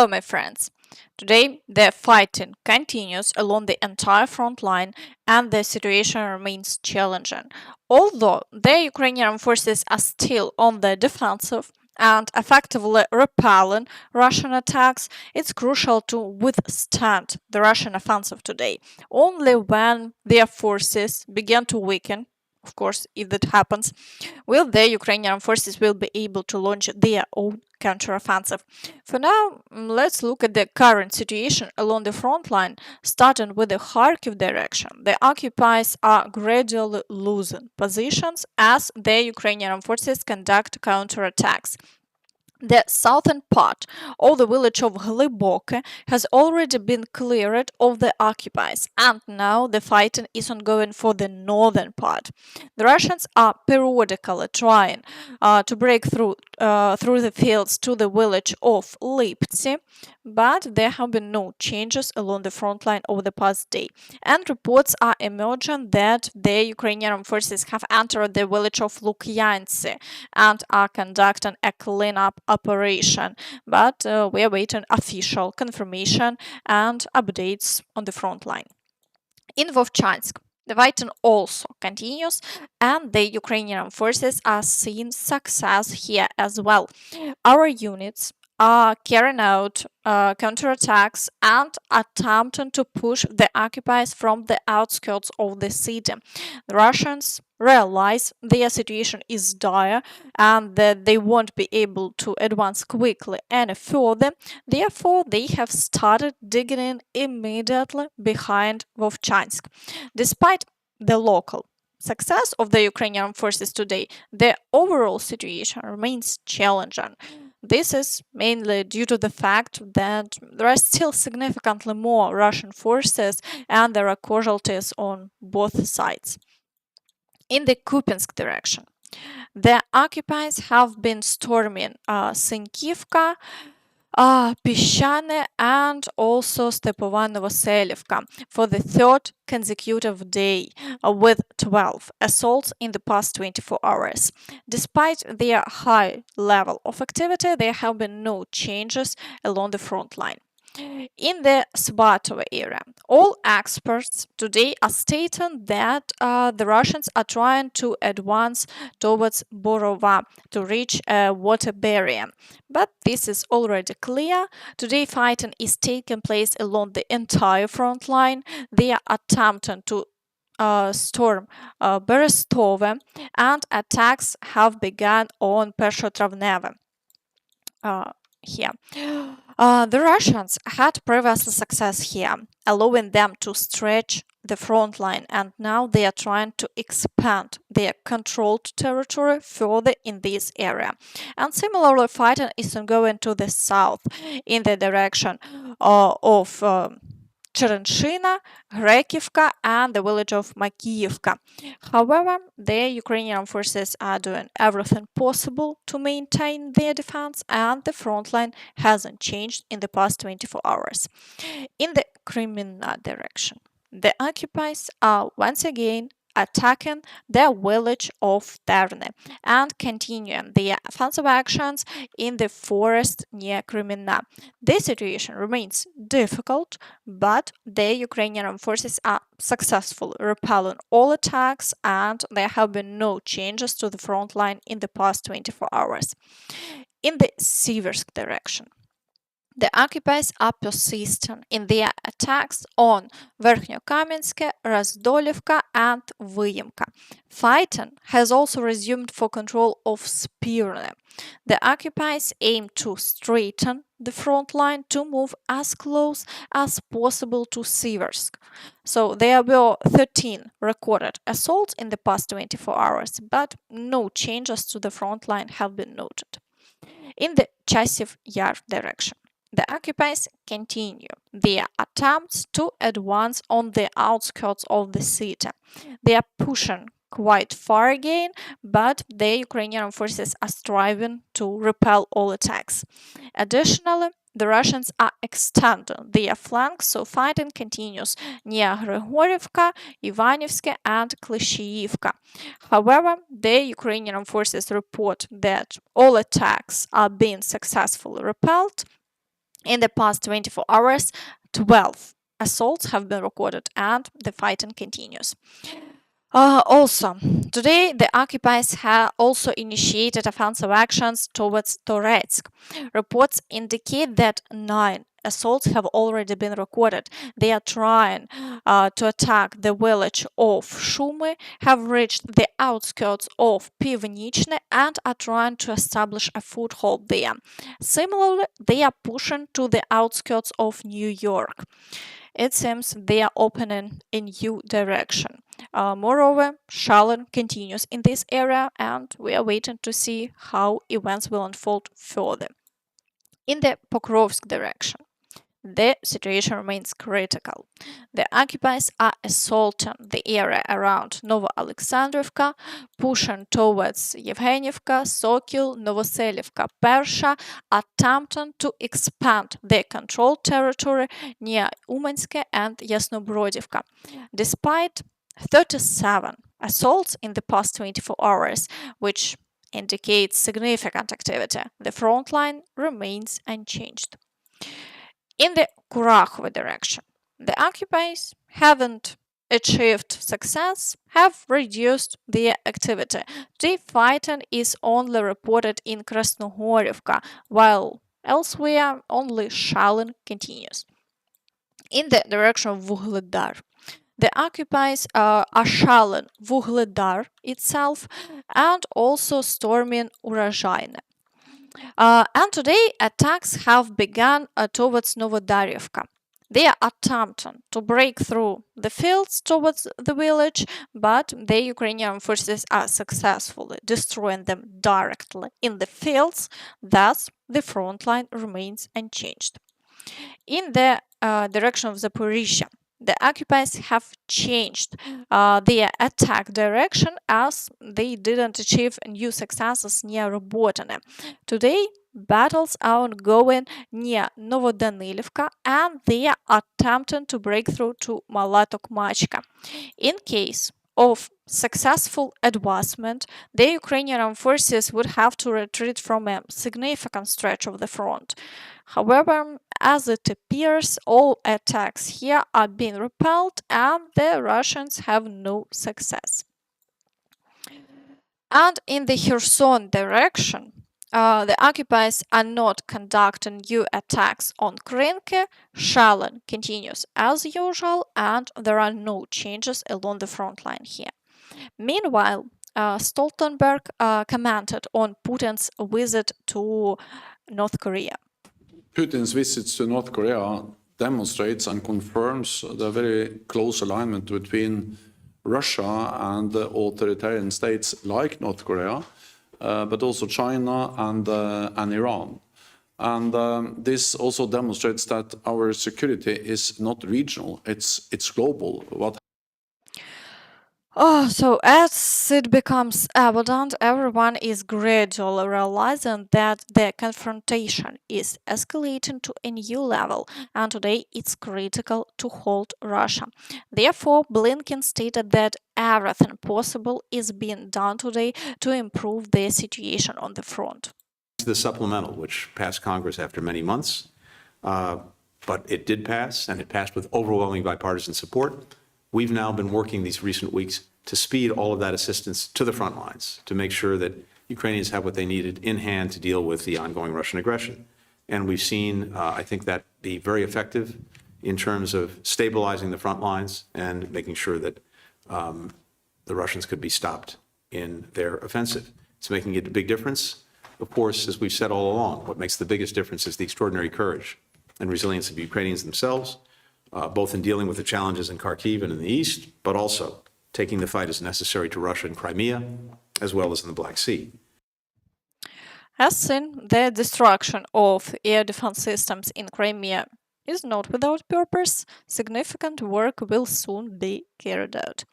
Hello, my friends. Today, the fighting continues along the entire front line and the situation remains challenging. Although the Ukrainian armed forces are still on the defensive and effectively repelling Russian attacks, it's crucial to withstand the Russian offensive today. Only when their forces begin to weaken, of course, if that happens, will the Ukrainian armed forces will be able to launch their own counteroffensive. For now, let's look at the current situation along the front line, starting with the Kharkiv direction. The occupiers are gradually losing positions as the Ukrainian armed forces conduct counterattacks. The southern part of the village of Gliboke has already been cleared of the occupiers, and now the fighting is ongoing for the northern part. The Russians are periodically trying to break through the fields to the village of Liptsi, but there have been no changes along the front line over the past day. And reports are emerging that the Ukrainian armed forces have entered the village of Lukyansk and are conducting a cleanup operation. But we are waiting official confirmation and updates on the front line. In Vovchansk, the fighting also continues, and the Ukrainian armed forces are seeing success here as well. Our units are carrying out counterattacks and attempting to push the occupiers from the outskirts of the city. The Russians realize their situation is dire and that they won't be able to advance quickly any further. Therefore, they have started digging in immediately behind Vovchansk. Despite the local success of the Ukrainian armed forces today, the overall situation remains challenging. This is mainly due to the fact that there are still significantly more Russian forces and there are casualties on both sides. In the Kupiansk direction, the occupiers have been storming Sinkivka, Pishane, and also Stepova Novoselivka for the third consecutive day, with 12 assaults in the past 24 hours. Despite their high level of activity, there have been no changes along the front line. In the Svatove area, all experts today are stating that the Russians are trying to advance towards Borova to reach a water barrier. But this is already clear. Today, fighting is taking place along the entire front line. They are attempting to storm Berestove, and attacks have begun on Pesotravneve. Here. The Russians had previously success here, allowing them to stretch the front line, and now they are trying to expand their controlled territory further in this area. And similarly, fighting is ongoing to the south in the direction of Cherenshina, Grekivka, and the village of Makiyivka. However, the Ukrainian armed forces are doing everything possible to maintain their defense, and the front line hasn't changed in the past 24 hours. In the Crimea direction, the occupiers are once again attacking the village of Terne and continuing their offensive actions in the forest near Crimea. This situation remains difficult, but the Ukrainian armed forces are successfully repelling all attacks, and there have been no changes to the front line in the past 24 hours. In the Siversk direction, the occupiers are persisting in their attacks on Verkhnyokamensky, Razdolivka, and Vyimka. Fighting has also resumed for control of Spirne. The occupiers aim to straighten the front line to move as close as possible to Siversk. So there were 13 recorded assaults in the past 24 hours, but no changes to the front line have been noted. In the Chasiv Yar direction, the occupiers continue their attempts to advance on the outskirts of the city. They are pushing quite far again, but the Ukrainian forces are striving to repel all attacks. Additionally, the Russians are extending their flanks, so fighting continues near Grigorivka, Ivanivske, and Klishchiivka. However, the Ukrainian forces report that all attacks are being successfully repelled, In the past 24 hours, 12 assaults have been recorded and the fighting continues. Also, today the occupiers have also initiated offensive actions towards Toretsk. Reports indicate that 9 assaults have already been recorded. They are trying to attack the village of Shumy, have reached the outskirts of Pivnichne, and are trying to establish a foothold there. Similarly, they are pushing to the outskirts of New York. It seems they are opening a new direction. Moreover, shelling continues in this area, and we are waiting to see how events will unfold further. In the Pokrovsk direction, the situation remains critical. The occupiers are assaulting the area around Novoalexandrovka, pushing towards Yevhenivka, Sokil, Novoselivka, Persha, attempting to expand their controlled territory near Umanske and Yasnobrodivka. Despite 37 assaults in the past 24 hours, which indicates significant activity, the front line remains unchanged. In the Kurakhove direction, the occupiers haven't achieved success, have reduced their activity. The fighting is only reported in Krasnohorivka, while elsewhere only shelling continues. In the direction of Vuhledar, the occupiers are shelling Vuhledar itself and also storming Urozhaine. And today, attacks have begun towards Novodarivka. They are attempting to break through the fields towards the village, but the Ukrainian forces are successfully destroying them directly in the fields. Thus, the front line remains unchanged. In the direction of Zaporizhzhia, the occupiers have changed their attack direction as they didn't achieve new successes near Robotine. Today, battles are ongoing near Novodanilivka and they are attempting to break through to Malatokmachka. In case of successful advancement, the Ukrainian armed forces would have to retreat from a significant stretch of the front. However, as it appears, all attacks here are being repelled and the Russians have no success. And in the Kherson direction, the occupiers are not conducting new attacks on Krinky. Shelling continues as usual, and there are no changes along the front line here. Meanwhile, Stoltenberg commented on Putin's visit to North Korea. Putin's visits to North Korea demonstrates and confirms the very close alignment between Russia and authoritarian states like North Korea, but also China and Iran. And this also demonstrates that our security is not regional, it's global. So as it becomes evident, everyone is gradually realizing that the confrontation is escalating to a new level, and today it's critical to hold Russia. Therefore, Blinken stated that everything possible is being done today to improve the situation on the front. The supplemental, which passed Congress after many months, but it did pass, and it passed with overwhelming bipartisan support. We've now been working these recent weeks to speed all of that assistance to the front lines, to make sure that Ukrainians have what they needed in hand to deal with the ongoing Russian aggression. And we've seen, I think, that be very effective in terms of stabilizing the front lines and making sure that the Russians could be stopped in their offensive. It's making a big difference. Of course, as we've said all along, what makes the biggest difference is the extraordinary courage and resilience of Ukrainians themselves, both in dealing with the challenges in Kharkiv and in the east, but also taking the fight as necessary to Russia in Crimea, as well as in the Black Sea. As seen, the destruction of air defense systems in Crimea is not without purpose. Significant work will soon be carried out.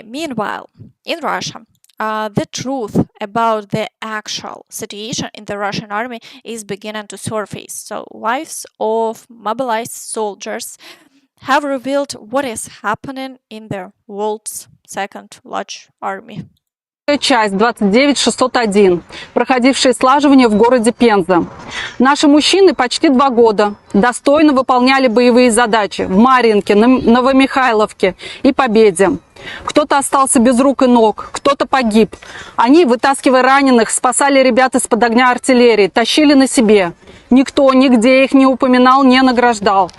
Meanwhile, in Russia, the truth about the actual situation in the Russian army is beginning to surface. So, wives of mobilized soldiers have revealed what is happening in the world's second large army. Часть 29601, проходившая слаживание в городе Пенза. Наши мужчины почти 2 года достойно выполняли боевые задачи в Марьинке, Новомихайловке и Победе. Кто-то остался без рук и ног, кто-то погиб. Они, вытаскивая раненых, спасали ребят из-под огня артиллерии, тащили на себе. Никто нигде их не упоминал, не награждал.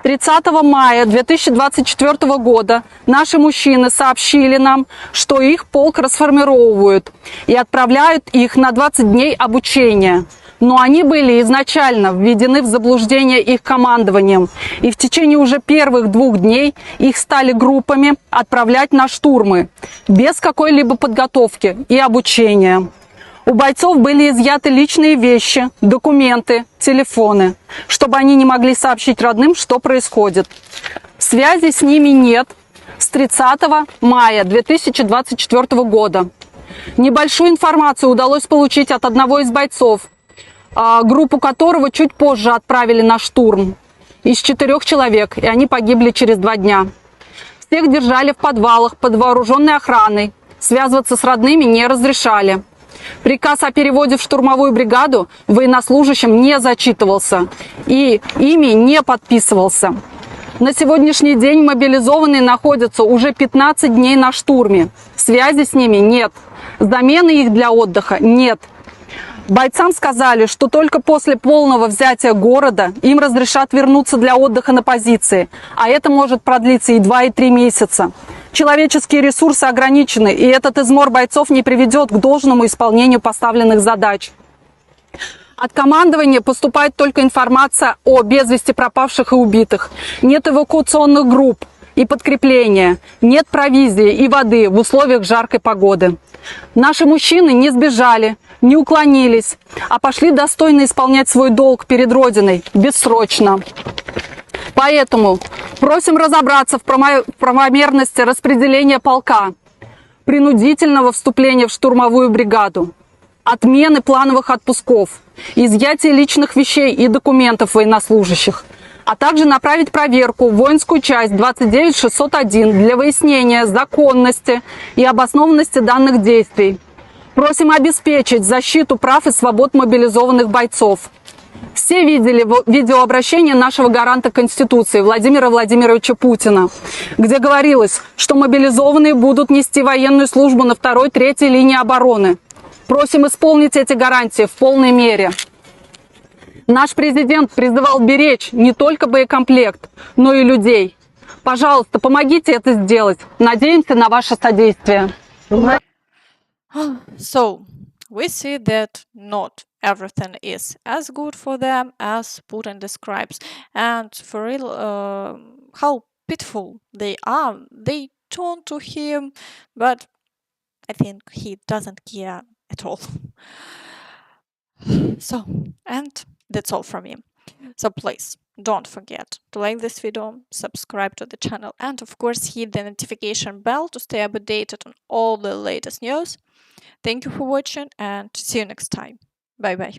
30 мая 2024 года наши мужчины сообщили нам, что их полк расформировывают и отправляют их на 20 дней обучения. Но они были изначально введены в заблуждение их командованием, и в течение уже первых 2 дней их стали группами отправлять на штурмы, без какой-либо подготовки и обучения. У бойцов были изъяты личные вещи, документы, телефоны, чтобы они не могли сообщить родным, что происходит. Связи с ними нет с 30 мая 2024 года. Небольшую информацию удалось получить от одного из бойцов, группу которого чуть позже отправили на штурм. Из 4 человек, и они погибли через 2 дня. Всех держали в подвалах под вооруженной охраной, связываться с родными не разрешали. Приказ о переводе в штурмовую бригаду военнослужащим не зачитывался и ими не подписывался. На сегодняшний день мобилизованные находятся уже 15 дней на штурме. Связи с ними нет. Замены их для отдыха нет. Бойцам сказали, что только после полного взятия города им разрешат вернуться для отдыха на позиции, а это может продлиться и 2, и 3 месяца. Человеческие ресурсы ограничены, и этот измор бойцов не приведет к должному исполнению поставленных задач. От командования поступает только информация о без вести пропавших и убитых. Нет эвакуационных групп и подкрепления, нет провизии и воды в условиях жаркой погоды. Наши мужчины не сбежали, не уклонились, а пошли достойно исполнять свой долг перед Родиной, бессрочно. Поэтому просим разобраться в правомерности распределения полка, принудительного вступления в штурмовую бригаду, отмены плановых отпусков, изъятия личных вещей и документов военнослужащих, а также направить проверку в воинскую часть 29601 для выяснения законности и обоснованности данных действий. Просим обеспечить защиту прав и свобод мобилизованных бойцов. Все видели видеообращение нашего гаранта Конституции Владимира Владимировича Путина, где говорилось, что мобилизованные будут нести военную службу на 2-й, 3-й линии обороны. Просим исполнить эти гарантии в полной мере. Наш президент призывал беречь не только боекомплект, но и людей. Пожалуйста, помогите это сделать. Надеемся на ваше содействие. So, we see that not everything is as good for them as Putin describes. And for real, how pitiful they are. They turn to him, but I think he doesn't care at all. So, and that's all from me. So please don't forget to like this video, subscribe to the channel, and of course hit the notification bell to stay updated on all the latest news. Thank you for watching and see you next time. Bye bye.